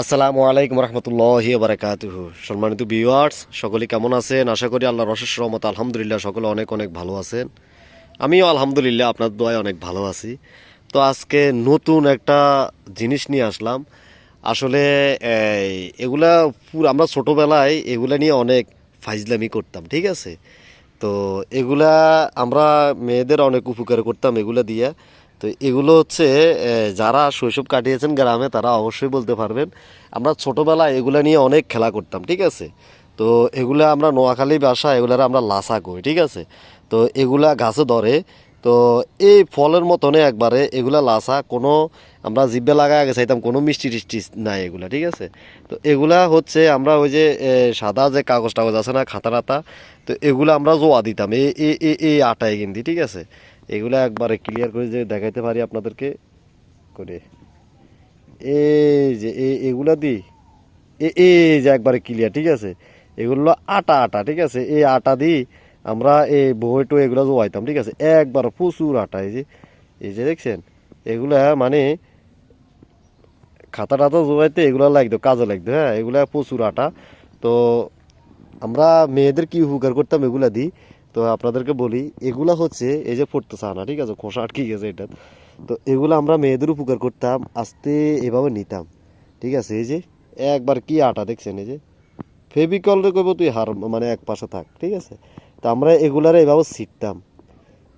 আসসালামু আলাইকুম রহমতুল্লাহি বারাকাতুহু। সম্মানিত ভিউয়ার্স, সকলে কেমন আছেন? আশা করি আল্লাহর অশেষ রহমত আলহামদুলিল্লাহ সকলে অনেক অনেক ভালো আছেন। আমিও আলহামদুলিল্লাহ আপনার দোয়ায় অনেক ভালো আছি। তো আজকে নতুন একটা জিনিস নিয়ে আসলাম। আসলে এই, এগুলা আমরা ছোটোবেলায় এগুলা নিয়ে অনেক ফাইজলামি করতাম, ঠিক আছে? তো এগুলা আমরা মেয়েদের অনেক উপকার করতাম এগুলা দিয়ে। তো এগুলো হচ্ছে যারা শৈশব কাটিয়েছেন গ্রামে তারা অবশ্যই বলতে পারবেন। আমরা ছোটোবেলায় এগুলা নিয়ে অনেক খেলা করতাম, ঠিক আছে? তো এগুলা আমরা নোয়াখালী ভাষা এগুলার আমরা লাসা কই, ঠিক আছে? তো এগুলা গাছে ধরে। তো এই ফলের মতনে একবারে এগুলা লাসা কোনো আমরা জিব্বে লাগায় আগে চাইতাম, কোনো মিষ্টি টিষ্টি নাই এগুলা, ঠিক আছে? তো এগুলা হচ্ছে আমরা ওই যে সাদা যে কাগজ টাগজ আছে না, খাতা টাতা, তো এগুলো আমরা জোয়া দিতাম এই আটায় কিন্তু, ঠিক আছে? এগুলো একবারে ক্লিয়ার করে যে দেখাইতে পারি আপনাদেরকে করে, এই যে এগুলা দিই, এই যে একবারে ক্লিয়ার, ঠিক আছে? এগুলো আটা আটা, ঠিক আছে? এই আটা দিই আমরা এই বইটো এগুলো জোয়াইতাম, ঠিক আছে? একবার প্রচুর আটা, এই যে দেখছেন এগুলা মানে খাতা টাতা জোয়াইতে এগুলো লাগতো, কাজে লাগতো, হ্যাঁ? এগুলা প্রচুর আটা। তো আমরা মেয়েদের কি উপকার করতাম এগুলা দিই। তো আপনাদেরকে বলি, এগুলা হচ্ছে এই যে পড়তেছে না, ঠিক আছে? খোসা আটকে গেছে এটা। তো এগুলো আমরা মেয়েদের উপকার করতাম, আস্তে এভাবে নিতাম, ঠিক আছে? এই যে একবার কি আটা দেখছেন, এই যে ফেভিকল রে কইব তুই হার মানে এক পাশে থাক, ঠিক আছে? তো আমরা এগুলারে এভাবে ছিটতাম,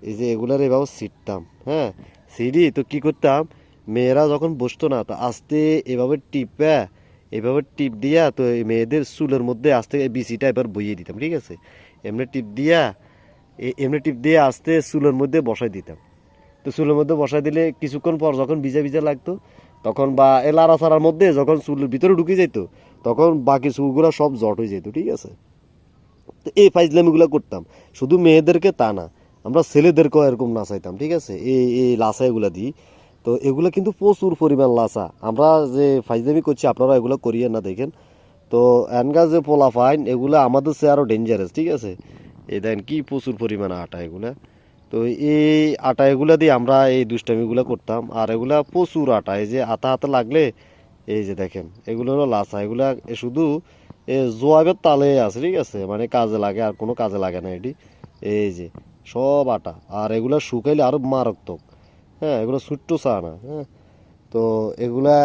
এই যে এগুলারে এভাবে ছিটতাম, হ্যাঁ? সিঁড়ি তো কি করতাম, মেয়েরা যখন বসতো না তো আস্তে এভাবে টিপা, এভাবে টিপ দিয়া তো এই মেয়েদের চুলের মধ্যে আস্তে এই বিচিটা এবার বইয়ে দিতাম, ঠিক আছে? এমনি টিপ দিয়া, এমনি টিপ দিয়ে আস্তে চুলের মধ্যে বসাই দিতাম। তো চুলের মধ্যে বসাই দিলে কিছুক্ষণ পর যখন ভিজা ভিজা লাগতো তখন, বা এ লাড়াচাড়ার মধ্যে যখন চুলের ভিতরে ঢুকে যেত তখন বাকি চুলগুলো সব জট হয়ে যেত, ঠিক আছে? তো এই ফাইজলামিগুলো করতাম। শুধু মেয়েদেরকে তা না, আমরা ছেলেদেরকেও এরকম নাচাইতাম, ঠিক আছে? এই লাসা এগুলা দিই। তো এগুলো কিন্তু প্রচুর পরিমাণ লাসা। আমরা যে ফাইজলামি করছি আপনারা এগুলো করিয়ে না দেখেন। তো এনগা যে পোলা ফাইন এগুলো আমাদের চেয়ে আরও ডেঞ্জারাস, ঠিক আছে? এই দেখেন কি প্রচুর পরিমাণে আটা এগুলা। তো এই আটা এগুলা দিয়ে আমরা এই দুষ্টামিগুলো করতাম। আর এগুলা প্রচুর আটা, এই যে আতা হাতে লাগলে এই যে দেখেন এগুলো হলো লাসা। এগুলা শুধু জোয়াবের তালে আছে, ঠিক আছে? মানে কাজে লাগে, আর কোনো কাজে লাগে না এটি। এই যে সব আটা, আর এগুলা শুকাইলে আরো মারাত্মক। হ্যাঁ, এগুলো ছোট্ট চা না, হ্যাঁ? তো এগুলা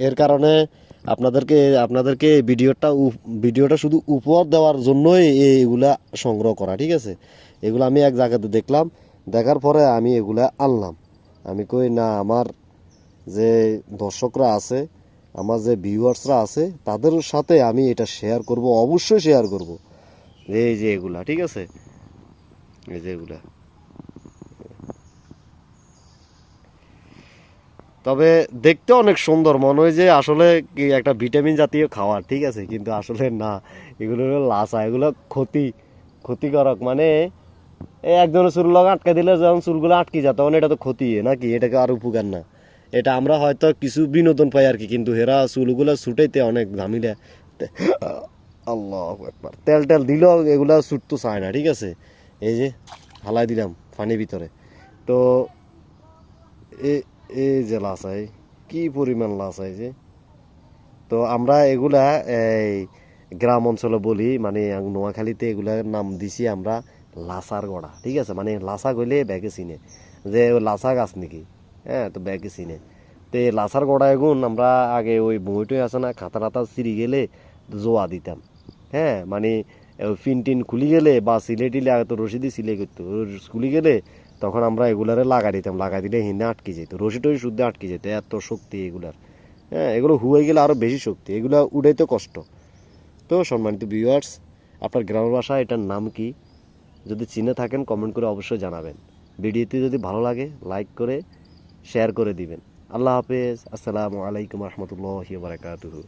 এর কারণে আপনাদেরকে আপনাদেরকে ভিডিওটা শুধু উপহার দেওয়ার জন্যই এইগুলা সংগ্রহ করা, ঠিক আছে? এগুলো আমি এক জায়গাতে দেখলাম, দেখার পরে আমি এগুলা আনলাম। আমি কই না, আমার যে দর্শকরা আছে, আমার যে ভিউয়ার্সরা আছে তাদের সাথে আমি এটা শেয়ার করব, অবশ্যই শেয়ার করব। এই যে এগুলা, ঠিক আছে? এই যে এগুলা, তবে দেখতে অনেক সুন্দর, মনে হয় যে আসলে কি একটা ভিটামিন জাতীয় খাবার, ঠিক আছে? কিন্তু আসলে না, এগুলো হলো লাসা। এগুলো ক্ষতিকারক, মানে এই একজনের চুল লগা আটকে দিলে যখন চুলগুলো আটকে যায় তখন এটা তো ক্ষতি নাকি, এটাকে আর উপকার না। এটা আমরা হয়তো কিছু বিনোদন পাই আর কি, কিন্তু হেরা চুলগুলো ছুটাইতে অনেক ঝামেলা। আল্লাহ একবার তেল টেল দিলেও এগুলা ছুট তো চায় না, ঠিক আছে? এই যে হালাই দিলাম পানির ভিতরে। তো এ এই যে লাসাই, কি পরিমাণ লাসাই যে! তো আমরা এগুলা এই গ্রাম অঞ্চলে বলি, মানে নোয়াখালীতে এগুলার নাম দিছি আমরা লাসার গড়া, ঠিক আছে? মানে লাসা কইলে ব্যাগে চিনে যে ও লাসা গাছ নাকি, হ্যাঁ? তো ব্যাগে চিনে। তো এই লাসার গড়া এগুন আমরা আগে ওই বইটই আছে না, খাতা টাতা চিরি গেলে জোয়া দিতাম, হ্যাঁ? মানে ফিন টিন খুলি গেলে বা সিলে টিলে আগে তো রশি দিয়ে সিলে করতো, খুলি গেলে তখন আমরা এগুলারে লাগাই দিতাম, লাগাই দিলে হিনে আটকে যেত, রশি টশি শুদ্ধ আটকে যেত, এত শক্তি এগুলার। হ্যাঁ, এগুলো হুয়ে গেলে আরও বেশি শক্তি, এগুলো উড়াইতে কষ্ট। তো সম্মানিত ভিউয়ার্স, আপনার গ্রামের ভাষা এটার নাম কি? যদি চিনে থাকেন কমেন্ট করে অবশ্যই জানাবেন। ভিডিওটি যদি ভালো লাগে লাইক করে শেয়ার করে দিবেন। আল্লাহ হাফেজ। আসসালামু আলাইকুম রহমতুল্লাহি ওয়া বারাকাতুহু।